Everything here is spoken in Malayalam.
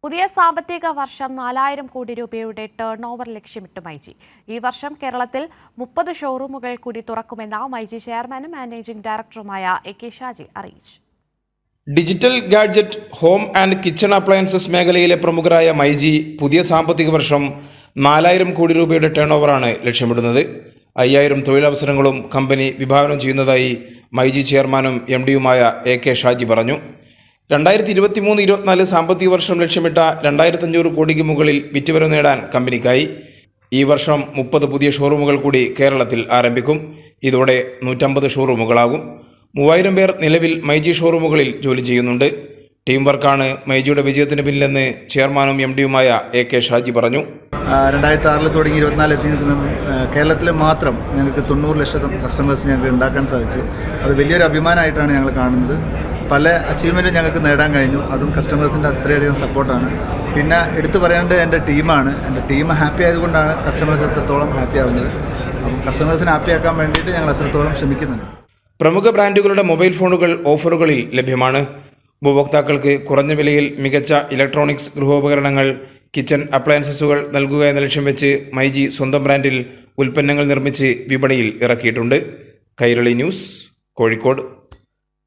പുതിയ സാമ്പത്തിക വർഷം 4000 കോടി രൂപയുടെ ടേൺ ഓവർ ലക്ഷ്യമിട്ട് മൈജി. ഈ വർഷം കേരളത്തിൽ 30 ഷോറൂമുകൾ കൂടി തുറക്കുമെന്ന് മൈജി ചെയർമാനും മാനേജിംഗ് ഡയറക്ടറുമായ AK ഷാജി അറിയിച്ചു. Digital gadget, home and kitchen appliances മേഖലയിലെ പ്രമുഖരായ മൈജി പുതിയ സാമ്പത്തിക വർഷം 4000 കോടി രൂപയുടെ ടേൺ ഓവറാണ് ലക്ഷ്യമിടുന്നത്. 5000 തൊഴിലവസരങ്ങളും കമ്പനി വിഭാവനം ചെയ്യുന്നതായി മൈജി ചെയർമാനും MD-യുമായ AK ഷാജി പറഞ്ഞു. 2023-24 സാമ്പത്തിക വർഷം ലക്ഷ്യമിട്ട 2500 കോടിക്ക് മുകളിൽ വിറ്റുവരവ് നേടാൻ കമ്പനിക്കായി. ഈ വർഷം 30 പുതിയ ഷോറൂമുകൾ കൂടി കേരളത്തിൽ ആരംഭിക്കും. ഇതോടെ 150 ഷോറൂമുകളാകും. 3000 പേർ നിലവിൽ മൈജി ഷോറൂമുകളിൽ ജോലി ചെയ്യുന്നുണ്ട്. ടീം വർക്കാണ് മൈജിയുടെ വിജയത്തിന് പിന്നിലെന്ന് ചെയർമാനും MD-യുമായ AK ഷാജി പറഞ്ഞു. 2006 തുടങ്ങി 24 എത്തി നിൽക്കുന്ന കേരളത്തിൽ മാത്രം ഞങ്ങൾക്ക് 90 ലക്ഷം കസ്റ്റമേഴ്സ് ഞങ്ങൾക്ക് ഉണ്ടാക്കാൻ സാധിച്ചു. അത് വലിയൊരു അഭിമാനമായിട്ടാണ് ഞങ്ങൾ കാണുന്നത്. പല അച്ചീവ്മെൻറ്റും ഞങ്ങൾക്ക് നേടാൻ കഴിഞ്ഞു. അതും കസ്റ്റമേഴ്സിൻ്റെ അത്രയധികം സപ്പോർട്ടാണ്. പിന്നെ എടുത്തു പറയേണ്ടത് എൻ്റെ ടീമാണ്. എൻ്റെ ടീം ഹാപ്പി ആയതുകൊണ്ടാണ് കസ്റ്റമേഴ്സ് എത്രത്തോളം ഹാപ്പി ആവുന്നത്. അപ്പം കസ്റ്റമേഴ്സിനെ ഹാപ്പിയാക്കാൻ വേണ്ടിയിട്ട് ഞങ്ങൾ എത്രത്തോളം ശ്രമിക്കുന്നുണ്ട്. പ്രമുഖ ബ്രാൻഡുകളുടെ മൊബൈൽ ഫോണുകൾ ഓഫറുകളിൽ ലഭ്യമാണ്. ഉപഭോക്താക്കൾക്ക് കുറഞ്ഞ വിലയിൽ മികച്ച ഇലക്ട്രോണിക്സ്, ഗൃഹോപകരണങ്ങൾ, കിച്ചൺ അപ്ലയൻസസുകൾ നൽകുക എന്ന ലക്ഷ്യം വെച്ച് മൈജി സ്വന്തം ബ്രാൻഡിൽ ഉൽപ്പന്നങ്ങൾ നിർമ്മിച്ച് വിപണിയിൽ ഇറക്കിയിട്ടുണ്ട്. കൈരളി ന്യൂസ്, കോഴിക്കോട്.